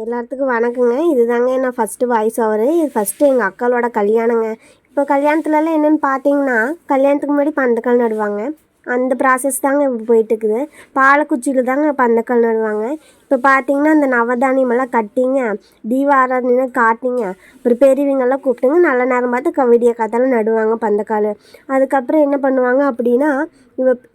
எல்லாத்துக்கும் வணக்கங்க. இதுதாங்க நான் ஃபஸ்ட்டு வாய்ஸ் ஓவரு. இது ஃபஸ்ட்டு எங்கள் அக்காளோட கல்யாணங்க. இப்போ கல்யாணத்துலலாம் என்னென்னு பார்த்தீங்கன்னா, கல்யாணத்துக்கு முன்னாடி பந்தக்கால் நடுவாங்க. அந்த ப்ராசஸ் தாங்க இப்போ போயிட்டுருக்குது. பாலக்குச்சியில் தாங்க பந்தக்கால் நடுவாங்க. இப்போ பார்த்தீங்கன்னா, அந்த நவதானியமெல்லாம் கட்டிங்க, தீப ஆராதனைலாம் காட்டிங்க, அப்புறம் பெரியவங்கெல்லாம் கூப்பிட்டுங்க நல்ல நேரம் பார்த்து விடிய காத்தால நடுவாங்க பந்தக்கால். அதுக்கப்புறம் என்ன பண்ணுவாங்க அப்படின்னா,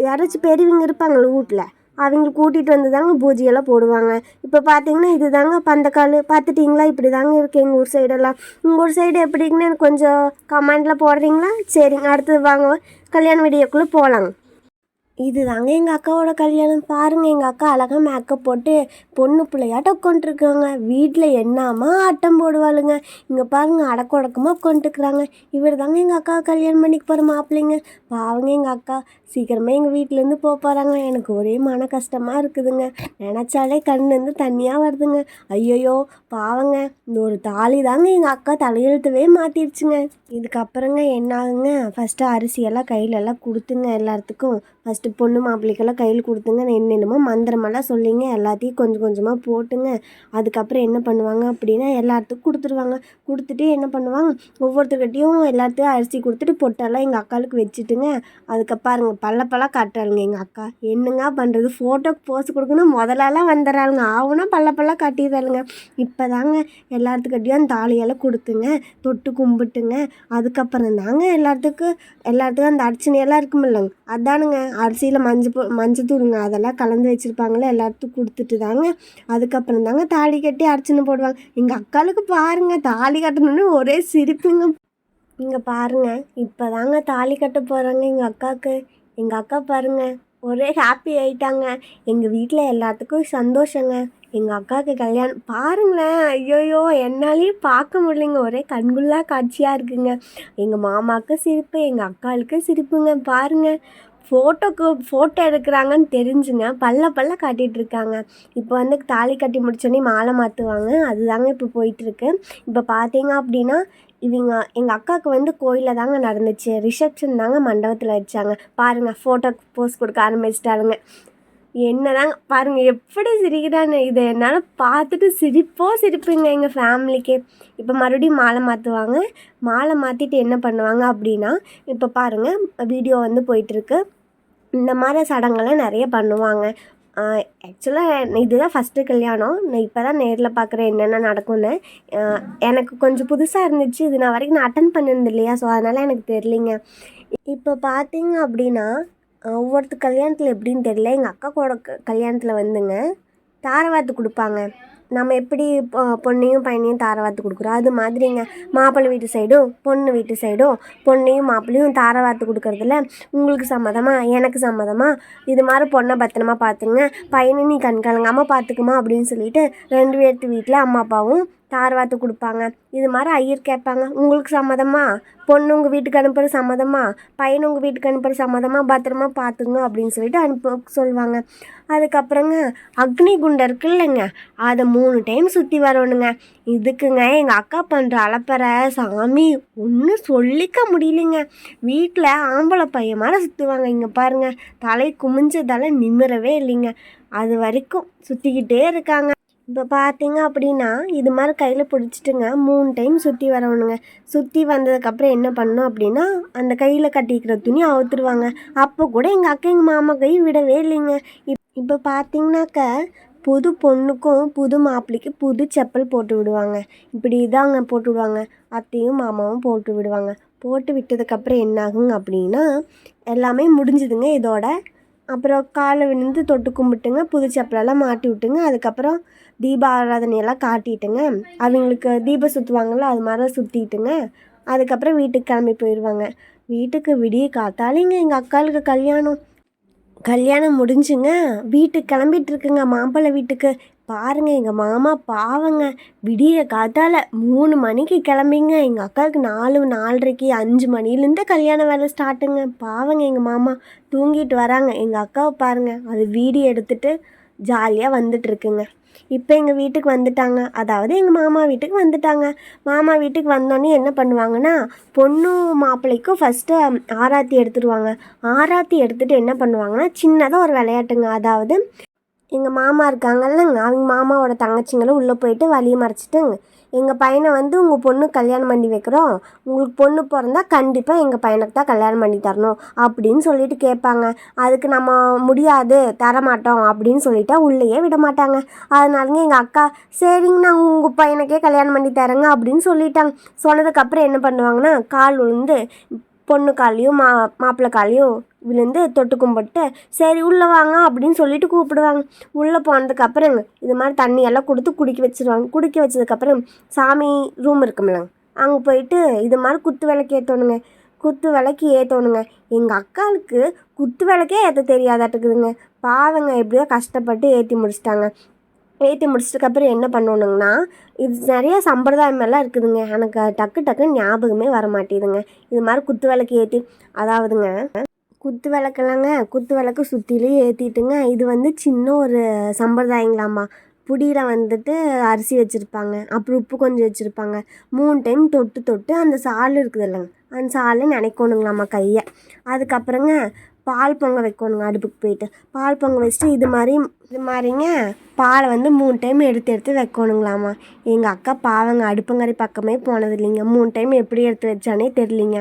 யாராச்சும் பெரியவங்க இருப்பாங்கள்ல வீட்டில், அவங்க கூட்டிகிட்டு வந்து தாங்க பூஜையெல்லாம் போடுவாங்க. இப்போ பார்த்தீங்கன்னா இது தாங்க பந்தக்கால் பார்த்துட்டிங்களா? இப்படி தாங்க இருக்குது எங்கள் ஊர் சைடெல்லாம். உங்கள் ஊர் சைடு எப்படிங்கன்னு எனக்கு கொஞ்சம் கமெண்டில் போடுறீங்களா? சரிங்க, அடுத்தது வாங்க கல்யாண வீடியோக்குள்ளே போகலாங்க. இது தாங்க எங்கள் அக்காவோட கல்யாணம். பாருங்கள், எங்கள் அக்கா அழகாக மேக்கப் போட்டு பொண்ணு பிள்ளையாட்ட உட்காந்துருக்காங்க. வீட்டில் என்னாமா ஆட்டம் போடுவாளுங்க. இங்கே பாருங்கள், அடக்க உடக்கமாக உட்காந்துருக்குறாங்க. இவர் தாங்க எங்கள் அக்கா கல்யாணம் பண்ணிக்கு போகிற மாப்பிள்ளைங்க. பாவங்க எங்கள் அக்கா சீக்கிரமாக எங்கள் வீட்டிலேருந்து போகிறாங்க. எனக்கு ஒரே மன கஷ்டமாக இருக்குதுங்க. நினச்சாலே கண்ணுலேருந்து தண்ணியாக வருதுங்க. ஐயோயோ பாவங்க, இந்த ஒரு தாலி தாங்க எங்கள் அக்கா தலையெழுத்தவே மாற்றிடுச்சுங்க. இதுக்கப்புறங்க என்ன ஆகுங்க, ஃபஸ்ட்டு அரிசியெல்லாம் கையிலெல்லாம் கொடுத்துங்க எல்லாத்துக்கும். ஃபஸ்ட்டு பொண்ணு மாப்பிள்ளைக்கெல்லாம் கையில் கொடுத்துங்க. என்னென்னமோ மந்திரமெல்லாம் சொல்லிங்க எல்லாத்தையும் கொஞ்சம் கொஞ்சமாக போட்டுங்க. அதுக்கப்புறம் என்ன பண்ணுவாங்க அப்படின்னா, எல்லாத்துக்கும் கொடுத்துருவாங்க. கொடுத்துட்டு என்ன பண்ணுவாங்க, ஒவ்வொருத்தர்கிட்டையும் எல்லாத்தையும் அரிசி கொடுத்துட்டு பொட்டெல்லாம் எங்கள் அக்காளுக்கு வச்சுட்டுங்க. அதுக்கப்பாருங்க பல்லப்பெல்லாம் காட்டுறாளுங்க எங்கள் அக்கா. என்னங்க பண்ணுறது, ஃபோட்டோக்கு போஸ் கொடுக்கணும் முதலாலாம் வந்துடுறாளுங்க, ஆகுனா பல்லப்பெல்லாம் காட்டிடுறாளுங்க. இப்போ தாங்க எல்லாத்துக்கிட்டையும் அந்த தாலியெல்லாம் கொடுத்துங்க, தொட்டு கும்பிட்டுங்க. அதுக்கப்புறம் தாங்க எல்லாத்துக்கும் அந்த அர்ச்சனையெல்லாம் இருக்குமில்லங்க, அதானுங்க அரிசியில் மஞ்சத்தூளுங்க அதெல்லாம் கலந்து வச்சுருப்பாங்களே, எல்லாத்துக்கும் கொடுத்துட்டு தாங்க அதுக்கப்புறம் தாங்க தாலி கட்டி அர்ச்சனை போடுவாங்க. எங்கள் அக்காளுக்கு பாருங்கள், தாலி கட்டணுன்னு ஒரே சிரிப்புங்க. இங்கே பாருங்கள், இப்போ தாங்க தாலி கட்ட போகிறாங்க எங்கள் அக்காவுக்கு. எங்கள் அக்கா பாருங்கள் ஒரே ஹாப்பி ஆகிட்டாங்க. எங்கள் வீட்டில் எல்லாத்துக்கும் சந்தோஷங்க. எங்கள் அக்காவுக்கு கல்யாணம் பாருங்களேன். ஐயோயோ என்னாலேயும் பார்க்க முடியலைங்க, ஒரே கண்குள்ளா காட்சியாக இருக்குங்க. எங்கள் மாமாவுக்கு சிரிப்பு, எங்கள் அக்காளுக்கு சிரிப்புங்க. பாருங்கள், ஃபோட்டோ எடுக்கிறாங்கன்னு தெரிஞ்சுங்க பல்ல காட்டிகிட்ருக்காங்க. இப்போ வந்து தாலி கட்டி முடிச்சோடனே மாலை மாற்றுவாங்க. அதுதாங்க இப்போ போயிட்டுருக்கு. இப்போ பார்த்தீங்க அப்படின்னா, எங்கள் அக்காவுக்கு வந்து கோயிலில் தாங்க நடந்துச்சு. ரிசப்ஷன் தாங்க மண்டபத்தில் வச்சாங்க. பாருங்கள், ஃபோட்டோக்கு போஸ் கொடுக்க ஆரம்பிச்சிட்டாளுங்க. என்னதாங்க பாருங்கள் எப்படி சிரிக்கிறான்னு. இதை என்னால் பார்த்துட்டு சிரிப்புங்க எங்கள் ஃபேமிலிக்கே. இப்போ மறுபடியும் மாலை மாற்றுவாங்க. மாலை மாற்றிட்டு என்ன பண்ணுவாங்க அப்படின்னா, இப்போ பாருங்கள் வீடியோ வந்து போயிட்டுருக்கு. இந்த மாதிரி சடங்கெல்லாம் நிறைய பண்ணுவாங்க. ஆக்சுவலாக இதுதான் ஃபஸ்ட்டு கல்யாணம். நான் இப்போ தான் நேரில் பார்க்குறேன் என்னென்ன நடக்கும்னு. எனக்கு கொஞ்சம் புதுசாக இருந்துச்சு. இது நான் வரைக்கும் நான் அட்டன் பண்ணியிருந்தேன் இல்லையா, ஸோ அதனால் எனக்கு தெரியலிங்க. இப்போ பார்த்தீங்க அப்படின்னா, ஒவ்வொருத்த கல்யாணத்தில் எப்படின்னு தெரியல. எங்கள் அக்கா கூட கல்யாணத்தில் வந்துங்க தாரவாத்து கொடுப்பாங்க. நம்ம எப்படி பொண்ணையும் பையனையும் தாரவாத்து கொடுக்குறோம், அது மாதிரிங்க மாப்பிள்ளை வீட்டு சைடும் பொண்ணு வீட்டு சைடும் பொண்ணையும் மாப்பிள்ளையும் தாரவாத்து கொடுக்குறதுல உங்களுக்கு சம்மதமா எனக்கு சம்மதமா, இது மாதிரி பொண்ணை பத்திரமா பார்த்துங்க, பையனை நீ கண்கலங்காமல் பார்த்துக்குமா அப்படின்னு சொல்லிட்டு 2 பேர்த்து வீட்டில் அம்மா அப்பாவும் தாரவாத்து கொடுப்பாங்க. இது மாதிரி ஐயர் கேட்பாங்க, உங்களுக்கு சம்மதமா, பொண்ணு உங்கள் வீட்டுக்கு அனுப்புகிற சம்மதமா, பையனை உங்கள் வீட்டுக்கு அனுப்புகிற சம்மதமா, பத்திரமா பார்த்துங்க அப்படின்னு சொல்லிட்டு சொல்லுவாங்க. அதுக்கப்புறங்க அக்னி குண்டம் இருக்கு இல்லைங்க, அதை 3 டைம் சுற்றி வரணுங்க. இதுக்குங்க எங்கள் அக்கா பண்ணுற அலப்பறை சாமி ஒன்றும் சொல்லிக்க முடியலைங்க. வீட்டில் ஆம்பளை பையன் மேலே சுற்றுவாங்க. இங்கே பாருங்கள், தலை குமிஞ்சதால் நிமிரவே இல்லைங்க. அது வரைக்கும் சுற்றிக்கிட்டே இருக்காங்க. இப்போ பார்த்தீங்க அப்படின்னா, இது மாதிரி கையில் பிடிச்சிட்டுங்க 3 டைம் சுற்றி வரணுங்க. சுற்றி வந்ததுக்கப்புறம் என்ன பண்ணணும் அப்படின்னா, அந்த கையில் கட்டிக்கிற துணி அவுத்துருவாங்க. அப்போ கூட எங்கள் அக்கா எங்கள் மாமா கை விடவே இல்லைங்க. இப்போ பார்த்தீங்கன்னாக்க புது பொண்ணுக்கும் புது மாப்பிள்ளைக்கு புது செப்பல் போட்டு விடுவாங்க. இப்படி இதாங்க போட்டு விடுவாங்க. அத்தையும் மாமாவும் போட்டு விடுவாங்க. போட்டு விட்டதுக்கப்புறம் என்னாகுங்க அப்படின்னா, எல்லாமே முடிஞ்சுதுங்க இதோட. அப்புறம் காலை விழுந்து தொட்டு கும்பிட்டுங்க, புது செப்பலெல்லாம் மாட்டி விட்டுங்க. அதுக்கப்புறம் தீப ஆராதனையெல்லாம் காட்டிட்டுங்க, அவங்களுக்கு தீபம் சுற்றுவாங்கள்ல அது மாதிரி சுற்றிட்டுங்க. அதுக்கப்புறம் வீட்டுக்கு கிளம்பி போயிடுவாங்க. வீட்டுக்கு விடிய காத்தாலேங்க எங்கள் அக்காளுக்கு கல்யாணம் முடிஞ்சுங்க. வீட்டுக்கு கிளம்பிட்டுருக்குங்க மாப்பிள்ளை வீட்டுக்கு. பாருங்கள், எங்கள் மாமா பாவங்க விடிய காத்தால் 3 மணிக்கு கிளம்பிங்க. எங்கள் அக்காவுக்கு 4, 4:30, 5 மணிலேருந்து கல்யாண வேலை ஸ்டார்ட்டுங்க. பாவங்க எங்கள் மாமா தூங்கிட்டு வராங்க. எங்கள் அக்காவை பாருங்கள், அது வீடியோ எடுத்துகிட்டு ஜாலியாக வந்துட்டுருக்குங்க. இப்போ எங்கள் வீட்டுக்கு வந்துட்டாங்க, அதாவது எங்கள் மாமா வீட்டுக்கு வந்துட்டாங்க. மாமா வீட்டுக்கு வந்தோடனே என்ன பண்ணுவாங்கன்னா, பொண்ணு மாப்பிள்ளைக்கும் ஃபஸ்ட்டு ஆராத்தி எடுத்துடுவாங்க. ஆராத்தி எடுத்துகிட்டு என்ன பண்ணுவாங்கன்னா, சின்னதாக ஒரு விளையாட்டுங்க. அதாவது எங்கள் மாமா இருக்காங்கல்லங்க, அவங்க மாமாவோட தங்கச்சிங்களும் உள்ளே போயிட்டு வழியை மறைச்சிட்டுங்க, எங்கள் பையனை வந்து உங்கள் பொண்ணு கல்யாணம் பண்ணி வைக்கிறோம், உங்களுக்கு பொண்ணு பிறந்தா கண்டிப்பாக எங்கள் பையனுக்கு தான் கல்யாணம் பண்ணி தரணும் அப்படின்னு சொல்லிட்டு கேட்பாங்க. அதுக்கு நம்ம முடியாது தரமாட்டோம் அப்படின்னு சொல்லிட்டா உள்ளேயே விட மாட்டாங்க. அதனாலங்க எங்கள் அக்கா சரிங்க நான் உங்கள் பையனுக்கே கல்யாணம் பண்ணி தரேங்க அப்படின்னு சொல்லிட்டாங்க. சொன்னதுக்கப்புறம் என்ன பண்ணுவாங்கன்னா கால் விழுந்து பொண்ணு காலையும் மாப்பிள்ளை காலையும் விழுந்து தொட்டு கும்பிட்டு சரி உள்ளே வாங்க அப்படின்னு சொல்லிட்டு கூப்பிடுவாங்க. உள்ளே போனதுக்கப்புறம் இது மாதிரி தண்ணியெல்லாம் கொடுத்து குடிக்க வச்சுருவாங்க. குடிக்க வச்சதுக்கப்புறம் சாமி ரூம் இருக்குமில்லங்க, அங்கே போயிட்டு இது மாதிரி குத்து விளக்கு ஏற்றணுங்க. குத்து விளக்கு ஏற்றணுங்க. எங்கள் அக்காவுக்கு குத்து விளக்கே ஏற்ற தெரியாதாட்டுக்குதுங்க. பாவங்க எப்படியோ கஷ்டப்பட்டு ஏற்றி முடிச்சிட்டாங்க. ஏற்றி முடிச்சதுக்கப்புறம் என்ன பண்ணணுங்கன்னா இது நிறைய சம்பிரதாயமெல்லாம் இருக்குதுங்க. எனக்கு டக்குன்னு ஞாபகமே வர மாட்டேதுங்க. இது மாதிரி குத்து விளக்கு ஏற்றி அதாவதுங்க குத்து விளக்கலாங்க, குத்து விளக்கு சுற்றிலையும் ஏற்றிட்டுங்க. இது வந்து சின்ன ஒரு சம்பிரதாயங்களாம்மா. புடியில் வந்துட்டு அரிசி வச்சுருப்பாங்க, அப்புறம் உப்பு கொஞ்சம் வச்சுருப்பாங்க. 3 டைம் தொட்டு தொட்டு அந்த சால் இருக்குது இல்லைங்க, அந்த சாலை நினைக்கணுங்களாம்மா கையை. அதுக்கப்புறங்க பால் பொங்க வைக்கணுங்க. அடுப்புக்கு போயிட்டு பால் பொங்க வச்சுட்டு இது மாதிரிங்க பாலை வந்து 3 டைம் எடுத்து வைக்கணுங்களாம்மா. எங்கள் அக்கா பாவங்க அடுப்புங்கரை பக்கமே போனது இல்லைங்க. 3 டைம் எப்படி எடுத்து வச்சானே தெரியலிங்க.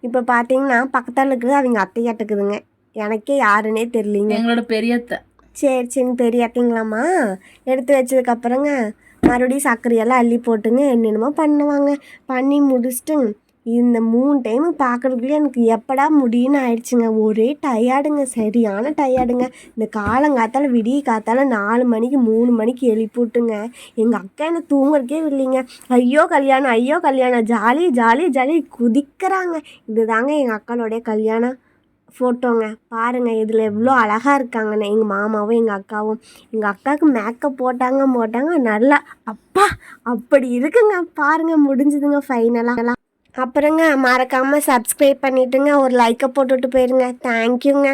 இப்போ பார்த்தீங்கன்னா பக்கத்தால் இருக்குது அவங்க அத்தையாட்டுக்குதுங்க. எனக்கே யாருன்னே தெரியலிங்க. எங்களோட பெரியத்தை. சரி பெரிய அத்தைங்களாம்மா. எடுத்து வச்சதுக்கப்புறங்க மறுபடியும் சர்க்கரையெல்லாம் அள்ளி போட்டுங்க என்னென்னமோ பண்ணுவாங்க. பண்ணி முடிச்சுட்டு இந்த 3 டைமு பார்க்குறதுக்குள்ளே எனக்கு எப்படா முடியும்னு ஆயிடுச்சுங்க. ஒரே டயர்டுங்க, சரியான டயர்டுங்க. இந்த காலங்காத்தால் விடிய காத்தால் 4 மணிக்கு 3 மணிக்கு எழுப்பிவிட்டுங்க எங்கள் அக்கா என்னை தூங்குறக்கே இல்லைங்க. ஐயோ கல்யாணம் ஜாலி ஜாலி ஜாலி குதிக்கிறாங்க. இதுதாங்க எங்கள் அக்காளோடைய கல்யாணம் ஃபோட்டோங்க. பாருங்கள் இதில் எவ்வளோ அழகாக இருக்காங்கன்னு எங்கள் மாமாவும் எங்கள் அக்காவும். எங்கள் அக்காவுக்கு மேக்கப் போட்டாங்க நல்லா அப்பா அப்படி இருக்குங்க. பாருங்கள் முடிஞ்சுதுங்க ஃபைனலாக. அப்புறங்க மறக்காமல் சப்ஸ்கிரைப் பண்ணிவிட்டுங்க ஒரு லைக்கை போட்டுவிட்டு போயிருங்க. தேங்க்யூங்க.